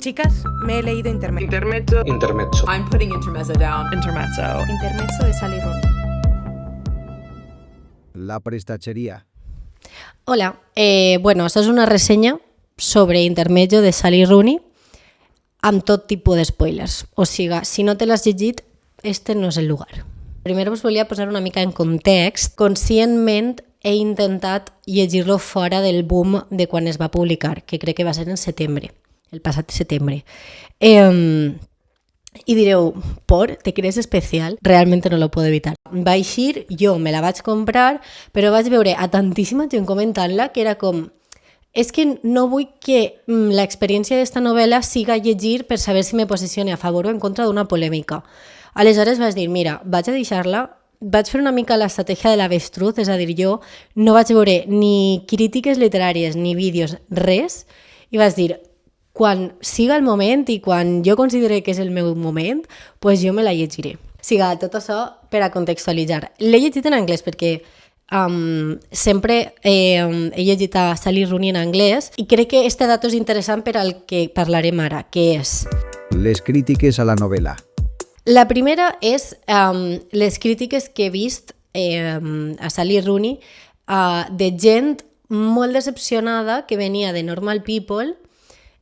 Chicas, me he leído Intermezzo. Intermezzo. I'm putting Intermezzo down. Intermezzo de Sally Rooney. La prestatgeria. Hola, bueno, això és una ressenya sobre Intermezzo de Sally Rooney amb tot tipus de spoilers. O sigui, si no te l'has llegit, este no és el lugar. Primer us volia posar una mica en context. Conscientment he intentat llegir-lo fora del boom de quan es va publicar, que crec que va ser en setembre, el passat setembre. I direu, ¿te crees especial? Realmente no lo puedo evitar. Va eixir, jo me la vaig comprar, però vaig veure a tantíssima gent comentant-la que era com... És que no vull que l'experiència d'esta novel·la siga llegir per saber si me posicione a favor o en contra d'una polèmica. Aleshores vaig dir, mira, vaig a deixar-la, vaig fer una mica l'estratègia de l'avestruz, és a dir, jo no vaig veure ni crítiques literàries ni vídeos, res, i vaig dir, quan siga el moment i quan jo consideri que és el meu moment, pues jo me la llegiré. O sigui, tot això per a contextualitzar. L'he llegit en anglès perquè sempre he llegit a Sally Rooney en anglès i crec que este dato és interessant per al que parlarem ara, que és... Les crítiques a la novel·la. La primera és les crítiques que he vist a Sally Rooney de gent molt decepcionada que venia de Normal People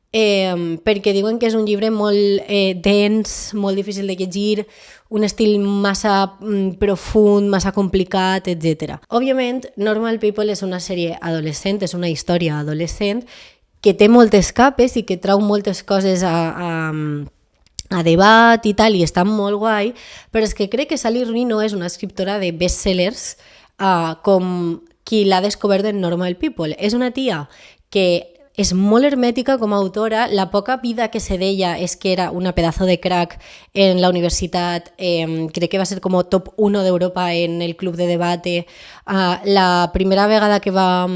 perquè diuen que és un llibre molt dens, molt difícil de llegir, un estil massa profund, massa complicat, etc. Òbviament, Normal People és una sèrie adolescent, és una història adolescent que té moltes capes i que trau moltes coses a debat i tal, i està molt guai, però és que crec que Sally Rooney no és una escriptora de bestsellers com qui l'ha descobert en Normal People. És una tia que és molt hermètica com a autora, la poca vida que se deia és que era una pedazo de crack en la universitat, crec que va ser com top 1 d'Europa en el club de debate, la primera vegada que va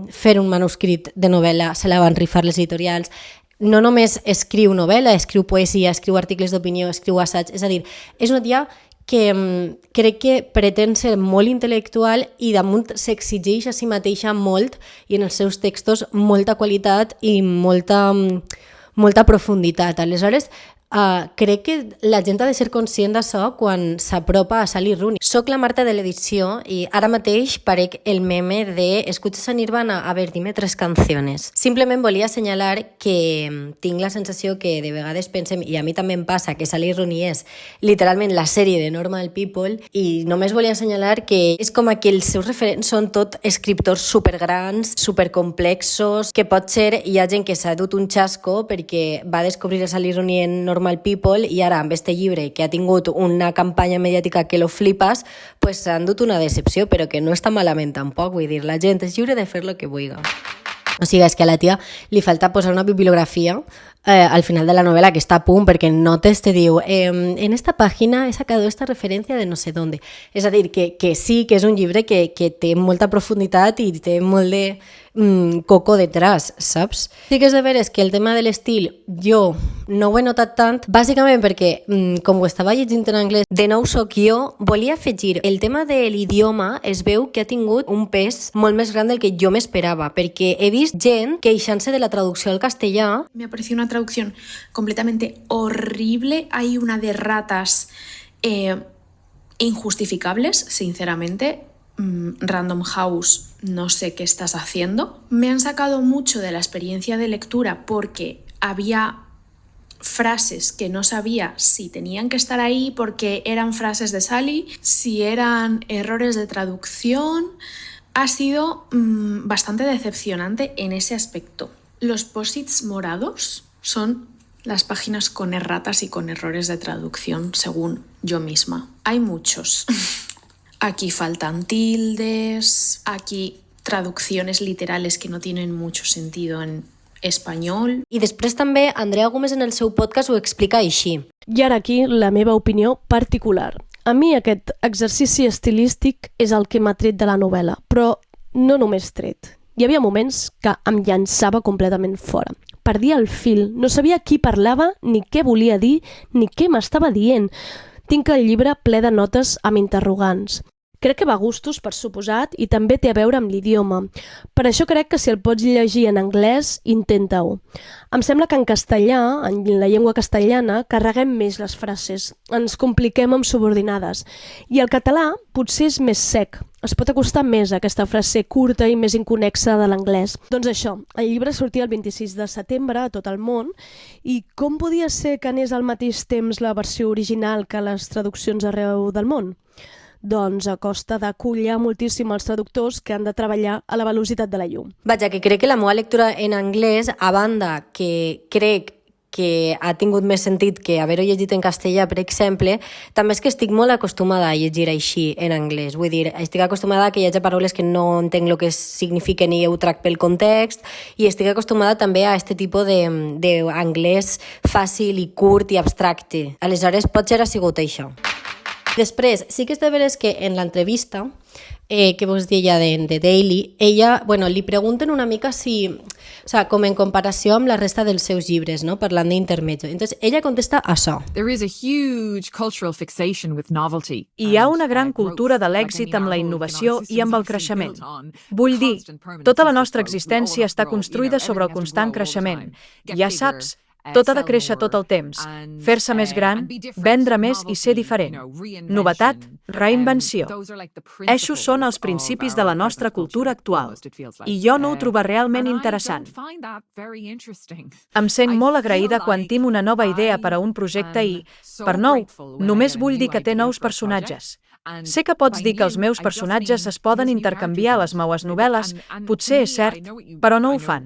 fer un manuscrit de novel·la se la van rifar les editorials, no només escriu novel·la, escriu poesia, escriu articles d'opinió, escriu assaig, és a dir, és una tia que crec que pretén ser molt intel·lectual i damunt s'exigeix a si mateixa molt i en els seus textos molta qualitat i molta profunditat. Aleshores, crec que la gent ha de ser conscient d'això quan s'apropa a Sally Rooney. Soc la Marta de l'edició i ara mateix parec el meme de «Escuches a Nirvana? A ver, dime 3 canciones». Simplement volia assenyalar que tinc la sensació que de vegades pensem, i a mi també em passa, que Sally Rooney és literalment la sèrie de Normal People, i només volia assenyalar que és com que els seus referents són tot escriptors supergrans, supercomplexos, que potser hi ha gent que s'ha dut un xasco perquè va descobrir a Sally Rooney en Normal People i ara amb este llibre que ha tingut una campanya mediàtica que lo flipas, pues s'han dut una decepció, però que no està malament tampoc, vull dir, la gent és lliure de fer lo que vulgui. O sigui, és que a la tia li falta posar una bibliografia al final de la novel·la que està a punt, perquè notes te diu en esta pàgina he sacado esta referència de no sé dónde. És a dir, que sí, que és un llibre que té molta profunditat i té molt de coco detrás, saps? Sí que és de veres que el tema de l'estil jo no ho he notat tant, bàsicament perquè, com ho estava llegint en anglès, de nou soc jo, volia afegir el tema de l'idioma, es veu que ha tingut un pes molt més gran del que jo m'esperava, perquè he vist gent queixant-se de la traducció al castellà. Me ha parecido una traducción completamente horrible, hay una de ratas injustificables, sinceramente. Random House, no sé qué estás haciendo. Me han sacado mucho de la experiencia de lectura porque había frases que no sabía si tenían que estar ahí porque eran frases de Sally, si eran errores de traducción. Ha sido bastante decepcionante en ese aspecto. Los posits morados son las páginas con erratas y con errores de traducción, según yo misma. Hay muchos. Aquí faltan tildes, aquí traducciones literales que no tienen mucho sentido en espanyol. I després també Andrea Gómez en el seu podcast ho explica així. I ara aquí la meva opinió particular. A mi aquest exercici estilístic és el que m'ha tret de la novel·la, però no només tret. Hi havia moments que em llançava completament fora. Perdia el fil, no sabia qui parlava, ni què volia dir, ni què m'estava dient. Tinc el llibre ple de notes amb interrogants. Crec que va a gustos, per suposat, i també té a veure amb l'idioma. Per això crec que si el pots llegir en anglès, intenta-ho. Em sembla que en castellà, en la llengua castellana, carreguem més les frases, ens compliquem amb subordinades. I el català potser és més sec, es pot acostar més a aquesta frase curta i més inconexa de l'anglès. Doncs això, el llibre sortia el 26 de setembre a tot el món, i com podia ser que anés al mateix temps la versió original que les traduccions arreu del món? Doncs a costa de collar moltíssim els traductors que han de treballar a la velocitat de la llum. Vaja, que crec que la meva lectura en anglès, a banda que crec que ha tingut més sentit que haver-ho llegit en castellà, per exemple, també és que estic molt acostumada a llegir així en anglès. Vull dir, estic acostumada a que hi hagi paraules que no entenc el que signifiquen i ho trac pel context, i estic acostumada també a aquest tipus d'anglès fàcil i curt i abstracte. Aleshores, potser ha sigut això. Després, sí que és de veres que en l'entrevista que vos deia de The Daily, ella, li pregunten una mica si, o sea, com en comparació amb la resta dels seus llibres, no? Parlant d'intermezzo. Entonces, ella contesta això. Hi ha una gran cultura de l'èxit amb la innovació i amb el creixement. Vull dir, tota la nostra existència està construïda sobre el constant creixement. Ja saps, tot ha de créixer tot el temps, fer-se més gran, vendre més i ser diferent. Novetat, reinvenció. Eixos són els principis de la nostra cultura actual, i jo no ho trobo realment interessant. Em sent molt agraïda quan tinc una nova idea per a un projecte i, per nou, només vull dir que té nous personatges. Sé que pots dir que els meus personatges es poden intercanviar a les meues novel·les, potser és cert, però no ho fan.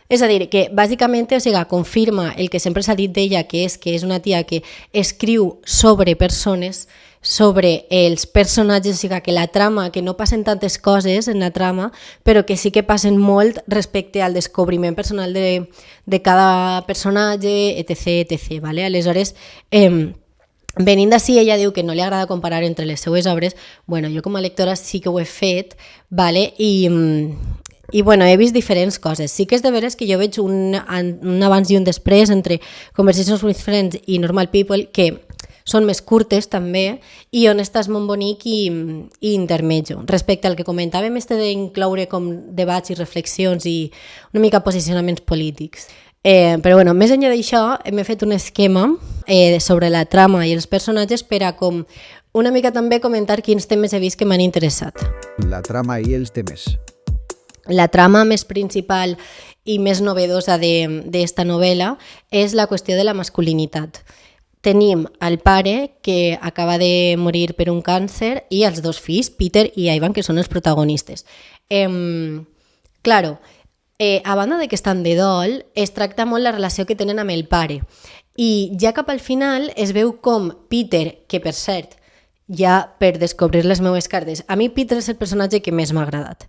És a dir, que bàsicament confirma el que sempre s'ha dit d'ella, que és una tia que escriu sobre persones, sobre els personatges, o sigui que la trama, que no passen tantes coses en la trama, però que sí que passen molt respecte al descobriment personal de cada personatge, etc. etc. Vale? Aleshores, venint d'ací, ella diu que no li agrada comparar entre les seues obres. Bueno, jo com a lectora sí que ho he fet, vale? I he vist diferents coses. Sí que és de veres que jo veig un abans i un després entre Conversations with Friends i Normal People, que són més curtes també, i on estàs molt bonic i intermezzo. Respecte al que comentàvem, d'incloure com debats i reflexions i una mica posicionaments polítics. Però més enllà d'això, m'he fet un esquema sobre la trama i els personatges per a com una mica també comentar quins temes he vist que m'han interessat. La trama i els temes. La trama més principal i més novedosa d'esta novel·la és la qüestió de la masculinitat. Tenim el pare que acaba de morir per un càncer i els dos fills, Peter i Ivan, que són els protagonistes. Claro, a banda de que estan de dol, es tracta molt la relació que tenen amb el pare. I ja cap al final es veu com Peter, que per cert, ja per descobrir les meves cartes, a mi Peter és el personatge que més m'ha agradat.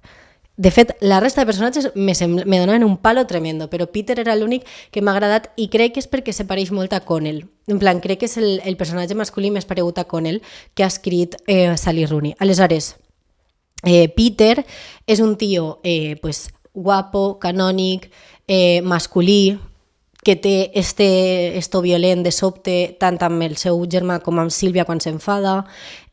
De fet, la resta de personatges me donaven un palo tremendo, però Peter era l'únic que m'ha agradat i crec que és perquè se pareix molt a Connell. En plan, crec que és el personatge masculí més paregut a Connell que ha escrit Sally Rooney. Aleshores, Peter és un tio guapo, canònic, masculí, que té esto violent de sobte tant amb el seu germà com amb Sílvia quan s'enfada,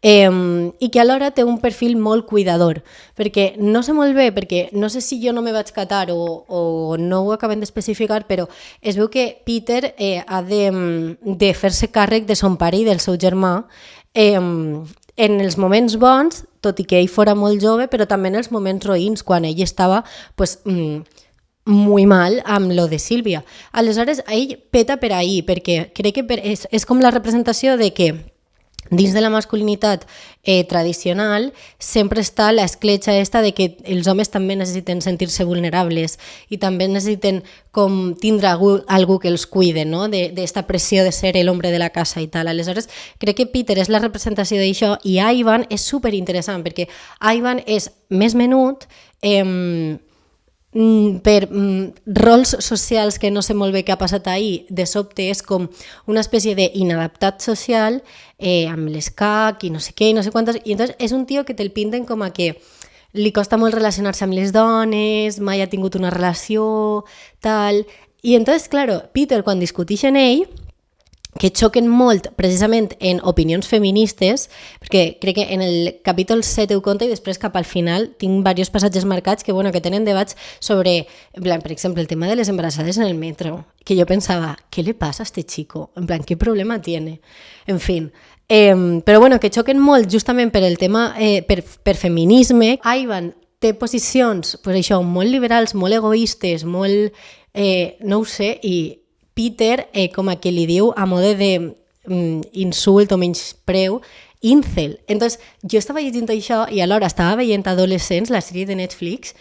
i que alhora té un perfil molt cuidador, perquè no sé molt bé, perquè no sé si jo no me vaig catar o no ho acabem d'especificar, però es veu que Peter ha de fer-se càrrec de son pare i del seu germà en els moments bons, tot i que ell fora molt jove, però també en els moments roïns, quan ell estava muy mal amb lo de Sílvia. Aleshores, ell peta per ahí, perquè crec que és com la representació de que dins de la masculinitat tradicional sempre està l'escletxa esta de que els homes també necessiten sentir-se vulnerables i també necessiten com tindre algú que els cuide, no? D'esta pressió de ser l'home de la casa i tal. Aleshores, crec que Peter és la representació d'això i Ivan és superinteressant perquè Ivan és més menut, per rols socials que no sé molt bé què ha passat ahir, de sobte és com una espècie d'inadaptat social amb l'escac i no sé què i no sé quantes, i entonces és un tio que te'l pinten com a que li costa molt relacionar-se amb les dones, mai ha tingut una relació, tal, i entonces, claro, Peter quan discuteix en ell, que xoquen molt precisament en opinions feministes, perquè crec que en el capítol 7 ho conta i després cap al final tinc diversos passatges marcats que, bueno, que tenen debats sobre, en plan, per exemple, el tema de les embarassades en el metro, que jo pensava, ¿qué le pasa a este chico? En plan, ¿qué problema tiene? En fin, però bueno, que xoquen molt justament per el tema, per feminisme. Ivan té posicions, pues això, molt liberals, molt egoistes, molt, no ho sé, i Peter, com a que li diu a mode de insult o menyspreu, incel. Entonces, jo estava llegint això i alhora estava veient Adolescents, la sèrie de Netflix,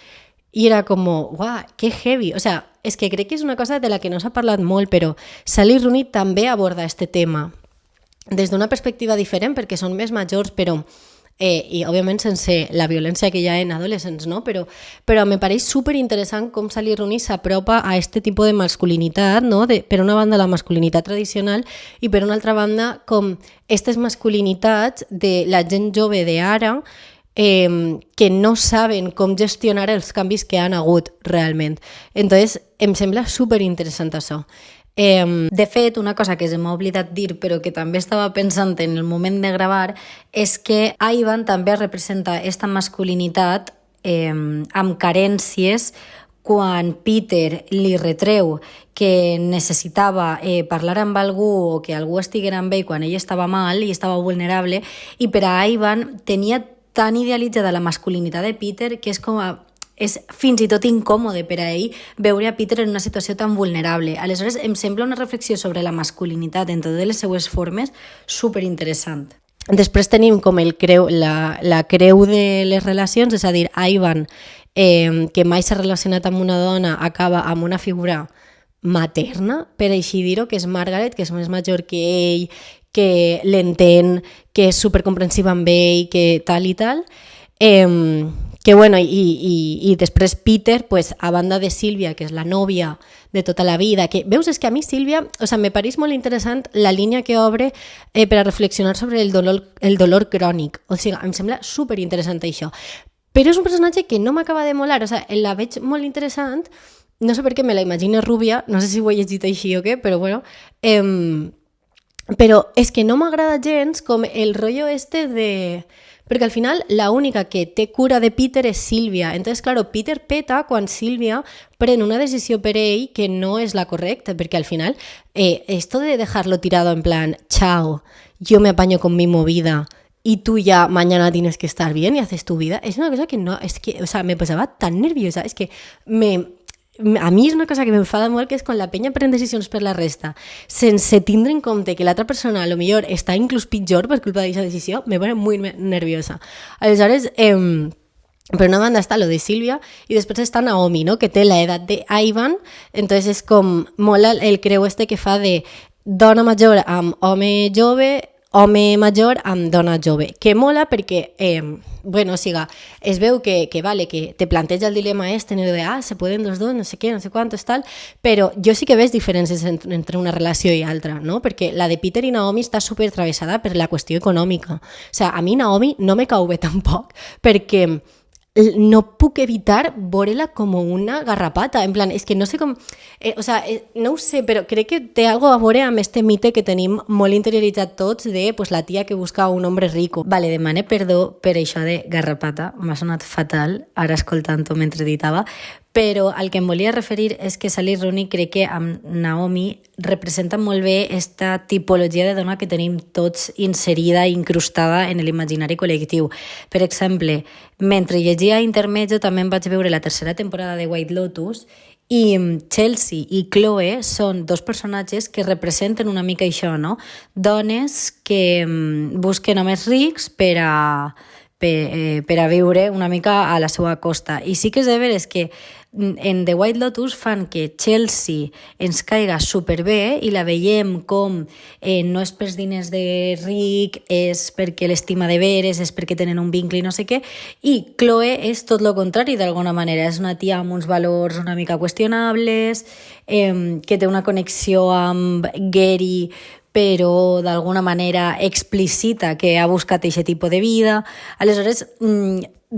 i era com, uau, que heavy. O sea, és que crec que és una cosa de la que no s'ha parlat molt, però Sally Rooney també aborda este tema des d'una perspectiva diferent, perquè són més majors, però i òbviament sense la violència que hi ha en adolescents, no? Però me pareix superinteressant com Sally Rooney s'apropa a este tipus de masculinitat, no? Per una banda la masculinitat tradicional i per una altra banda com aquestes masculinitats de la gent jove d'ara que no saben com gestionar els canvis que han hagut realment. Entonces, em sembla superinteressant això. De fet, una cosa que se m'ha oblidat dir però que també estava pensant en el moment de gravar és que Ivan també representa aquesta masculinitat amb carències quan Peter li retreu que necessitava parlar amb algú o que algú estiguera amb ell quan ell estava mal i estava vulnerable, i per a Ivan tenia tan idealitzada la masculinitat de Peter que és fins i tot incòmode per a ell veure a Peter en una situació tan vulnerable. Aleshores, em sembla una reflexió sobre la masculinitat en totes les seues formes superinteressant. Després tenim com la creu de les relacions, és a dir, Ivan, que mai s'ha relacionat amb una dona, acaba amb una figura materna, per així dir-ho, que és Margaret, que és més major que ell, que l'entén, que és supercomprensiva amb ell, que tal i tal. Que bueno, i després Peter, pues, a banda de Sílvia, que és la nòvia de tota la vida, que veus, és que a mi Sílvia, o sea, me pareix molt interessant la línia que obre per a reflexionar sobre el dolor crònic, o sigui, em sembla superinteressant això, però és un personatge que no m'acaba de molar, o sigui, la veig molt interessant, no sé per què me la imagino rubia, no sé si ho he llegit així o què, però bueno, però és que no m'agrada gens com el rotllo este de... Perquè al final la única que té cura de Peter és Sílvia. Entonces, claro, Peter peta quan Sílvia pren una decisió per ell que no és la correcta, perquè al final esto de dejarlo tirado en plan, chao, yo me apaño con mi movida y tú ya mañana tienes que estar bien y haces tu vida, es una cosa que no, es que, o sea, me posava tan nerviosa, és que a mi és una cosa que m'enfada molt, que és quan la penya pren decisions per la resta sense tindre en compte que l'altra persona a lo millor està inclús pitjor per culpa d'aquesta decisió, me pone molt nerviosa. Aleshores, per una banda està lo de Sílvia i després està Naomi, no? Que té l'edat de Ivan, entonces és com mola el creu este que fa de dona major amb home jove, home major amb dona jove, que mola perquè, bueno, o sigui, es veu que vale, que te planteja el dilema este, no de, se pueden los dos, no sé què, no sé quantos, tal, però jo sí que veig diferències entre una relació i altra, no? Perquè la de Peter i Naomi està super travessada per la qüestió econòmica. O sigui, a mi Naomi no me cau bé tampoc, perquè no puc evitar veure-la com una garrapata, en plan, és que no sé com... o sigui, no ho sé, però crec que té algo a veure amb este mite que tenim molt interioritzat tots de pues, la tia que busca un hombre rico. Vale, demane perdó per això de garrapata, m'ha sonat fatal, ara escoltant-ho mentre editava, però al que em volia referir és que Sally Rooney crec que amb Naomi representa molt bé esta tipologia de dona que tenim tots inserida i incrustada en l'imaginari col·lectiu. Per exemple, mentre llegia Intermezzo també em vaig veure la tercera temporada de White Lotus i Chelsea i Chloe són dos personatges que representen una mica això, no? Dones que busquen homes rics per a viure una mica a la seva costa. I sí que és de veres que en The White Lotus fan que Chelsea ens caiga superbé i la veiem com no és pels diners de ric, és perquè l'estima de veres, és perquè tenen un vincle i no sé què, i Chloe és tot lo contrari d'alguna manera, és una tia amb uns valors una mica qüestionables, que té una connexió amb Gary però d'alguna manera explícita que ha buscat aquest tipus de vida. Aleshores,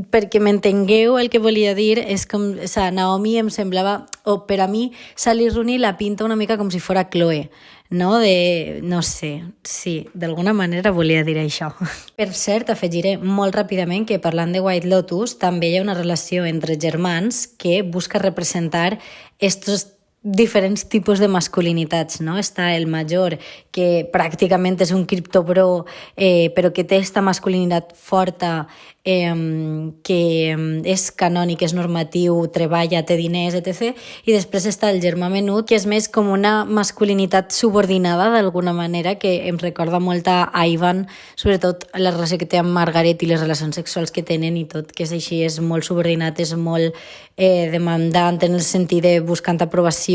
perquè m'entengueu el que volia dir, és com, Naomi em semblava, o per a mi Sally Rooney la pinta una mica com si fora Chloe, no? No sé, sí, d'alguna manera volia dir això. Per cert, afegiré molt ràpidament que parlant de White Lotus també hi ha una relació entre germans que busca representar estos diferents tipus de masculinitats, no? Està el major, que pràcticament és un criptobro, però que té esta masculinitat forta, que és canònic, és normatiu, treballa, té diners, etc. I després està el germà menut, que és més com una masculinitat subordinada, d'alguna manera, que em recorda molt a Ivan, sobretot la relació que té amb Margaret i les relacions sexuals que tenen i tot, que és així, és molt subordinat, és molt demandant en el sentit de buscant aprovació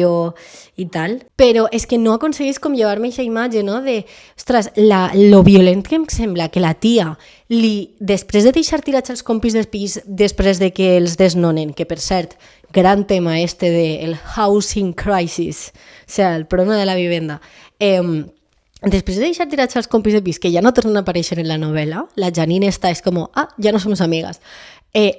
i tal. Però és que no aconseguís com llevar-me aquesta imatge, no? De, ostres, lo violent que em sembla que la tia després de deixar tirats els compis del pis, després de que els desnonen, que per cert, gran tema este del housing crisis, o sigui, el problema de la vivenda, després de deixar tirats els compis del pis, que ja no tornen a aparèixer en la novel·la, la Janine està, és com, ja no som amigas.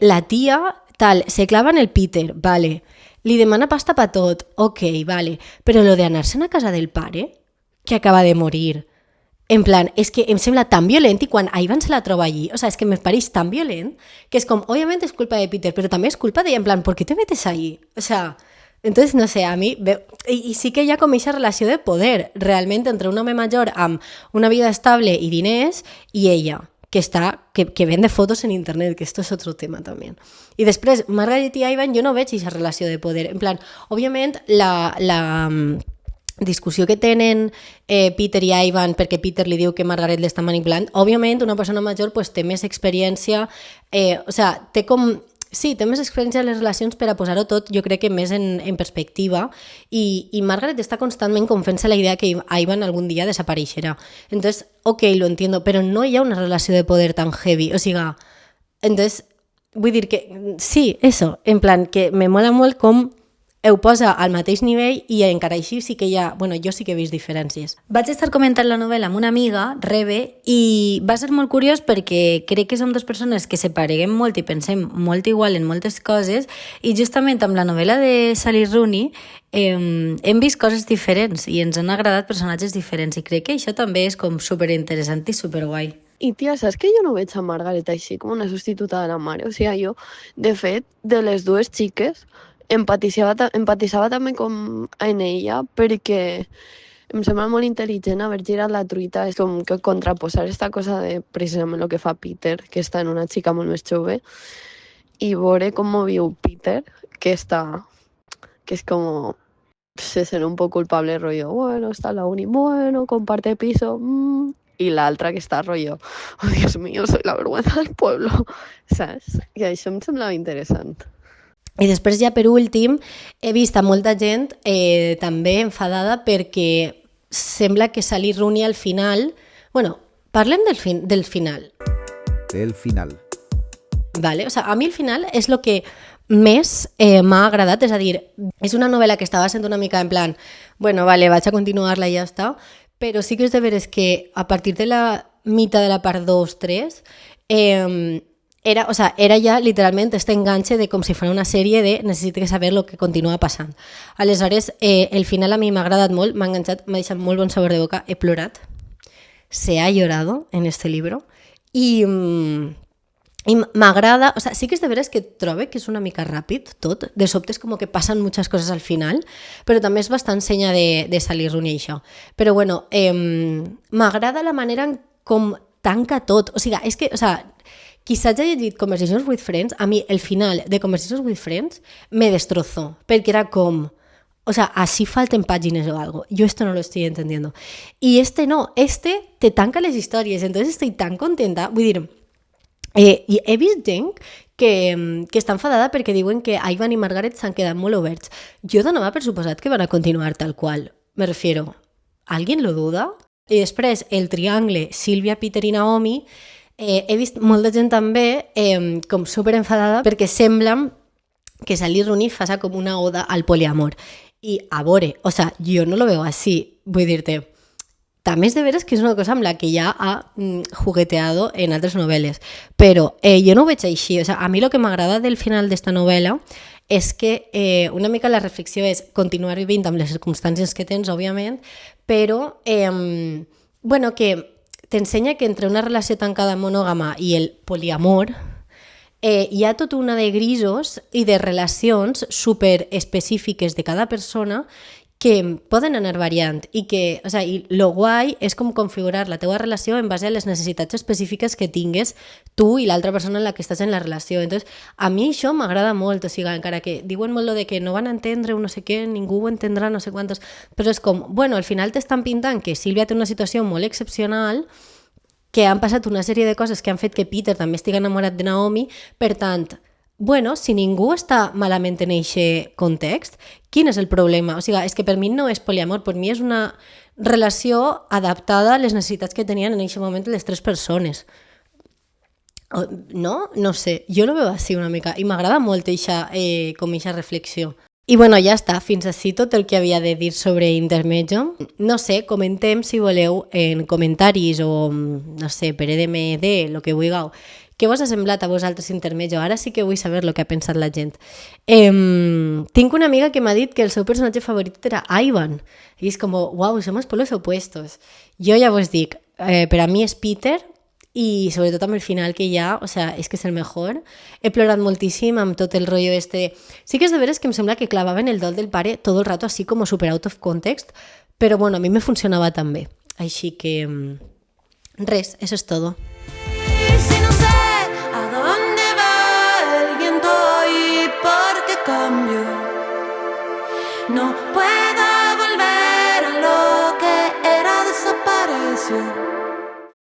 La tia, tal, se clava en el Peter, vale, li demana pasta pa tot, ok, vale, però lo de anar-se'n a casa del pare, que acaba de morir, en plan, és que em sembla tan violent i quan Ivan se la troba allí, o sea, és que me pareix tan violent que és com, obviamente és culpa de Peter, però també és culpa d'ella, en plan, ¿por qué te metes ahí? O sea, entonces, no sé, a mi... I sí que hi ha com aquesta relació de poder, realment, entre un home major amb una vida estable i diners i ella, que vende fotos en internet, que esto es otro tema també. I després, Margaret i Ivan, jo no veig aquesta relació de poder. En plan, òbviament, la discussió que tenen Peter i Ivan, perquè Peter li diu que Margaret l'està manipulant, òbviament una persona major pues, té més experiència, o sea, té com... Sí, té més experiència en les relacions per a posar-ho tot, jo crec que més en perspectiva, i Margaret està constantment com fent-se la idea que Ivan algun dia desapareixerà. Entonces, ok, lo entiendo, però no hi ha una relació de poder tan heavy, o sigui, entonces, vull dir que, sí, eso, en plan, que me mola molt com ho posa al mateix nivell i encara així sí que hi ha... Bueno, jo sí que he vist diferències. Vaig estar comentant la novel·la amb una amiga, Rebe, i va ser molt curiós perquè crec que som dues persones que separeguem molt i pensem molt igual en moltes coses i justament amb la novel·la de Sally Rooney hem vist coses diferents i ens han agradat personatges diferents i crec que això també és com superinteressant i superguai. I tia, saps que jo no veig a Margaret així com una substituta de la mare? O sigui, jo, de fet, de les dues xiques, empatitzava també com en ella perquè em sembla molt intel·ligent haver girat la truita, és com que contraposar aquesta cosa de precisament el que fa Peter, que està en una xica molt més jove, i veure com viu Peter, que es como se sent un poco culpable, rollo, bueno, está en la uni, bueno, comparte piso, i l'altra que està rollo, oh Dios mío, soy la vergüenza del pueblo, saps? I això em semblava interessant. I després ja per últim he vist a molta gent també enfadada perquè sembla que Sally Rooney al final... Bueno, parlem del final. Del final. Vale? O sea, a mi el final és el que més m'ha agradat, és a dir, és una novel·la que estava sent una mica en plan, bueno, vale, vaig a continuar-la i ja està, però sí que és de veres que a partir de la mitad de la part 2-3 era ja literalment este enganche de com si fos una sèrie de necessito saber lo que continua passant. Aleshores, el final a mi m'ha agradat molt, m'ha enganxat, m'ha deixat molt bon sabor de boca, he plorat, se ha llorado en este libro i m'agrada, o sea, sí que és de veres que trobe que és una mica ràpid tot, de sobte és com que passen moltes coses al final, però també és bastant senya de Sally Rooney això. Però bueno, m'agrada la manera en com tanca tot, o sigui, és que, o sigui, qui s'hagi llegit Conversations with Friends, a mi el final de Conversations with Friends me destrozó, perquè era com, o sea, así falten pàgines o algo, yo esto no lo estoy entendiendo. Y este no, este te tanca les històries, entonces estoy tan contenta, vull dir, i he vist gent que està enfadada perquè diuen que Ivan i Margaret s'han quedat molt oberts. Jo donava per suposat que van a continuar tal qual, me refiero, ¿alguien lo duda? I després el triangle Sílvia, Peter i Naomi, he vist molta gent també com super enfadada perquè sembla que Sally Rooney faça com una oda al poliamor. I a veure, o sea, jo no lo veo así, vull dir-te, també és de veres que és una cosa amb la que ja ha jugueteado en altres novel·les, però jo no ho veig així. O sea, a mi el que m'agrada del final d'esta novel·la és que una mica la reflexió és continuar vivint amb les circumstàncies que tens, òbviament, però bueno, que t'ensenya que entre una relació tancada monògama i el poliamor hi ha tota una de grisos i de relacions super específiques de cada persona que poden anar variant i que, o sigui, lo guai és com configurar la teua relació en base a les necessitats específiques que tingues tu i l'altra persona en la que estàs en la relació. Entonces, a mi això m'agrada molt, o sigui, encara que diuen molt de que no van a entendre no sé què, ningú ho entendrà, no sé quantos, però és com, bueno, al final t'estan pintant que Sílvia té una situació molt excepcional, que han passat una sèrie de coses que han fet que Peter també estigui enamorat de Naomi, per tant, bueno, si ningú està malament en aquest context, quin és el problema? O sigui, és que per mi no és poliamor, per mi és una relació adaptada a les necessitats que tenien en aquest moment les tres persones. No? No sé, jo lo veo així una mica i m'agrada molt com eixa reflexió. I bueno, ja està, fins així tot el que havia de dir sobre Intermezzo. No sé, comentem si voleu en comentaris o, no sé, per EDMD, el que vulgueu, què vos ha semblat a vosaltres Intermezzo? Ara sí que vull saber el que ha pensat la gent. Tinc una amiga que m'ha dit que el seu personatge favorit era Ivan. I és com, uau, somos polos opuestos. Jo ja vos dic, per a mi és Peter, i sobretot amb el final que hi ha, o sea, és que és el millor. He plorat moltíssim amb tot el rotllo este. Sí que és de veres que em sembla que clavaven el dol del pare tot el rato així com super out of context, però bueno, a mi me funcionava també. Així que res, eso es todo. Si no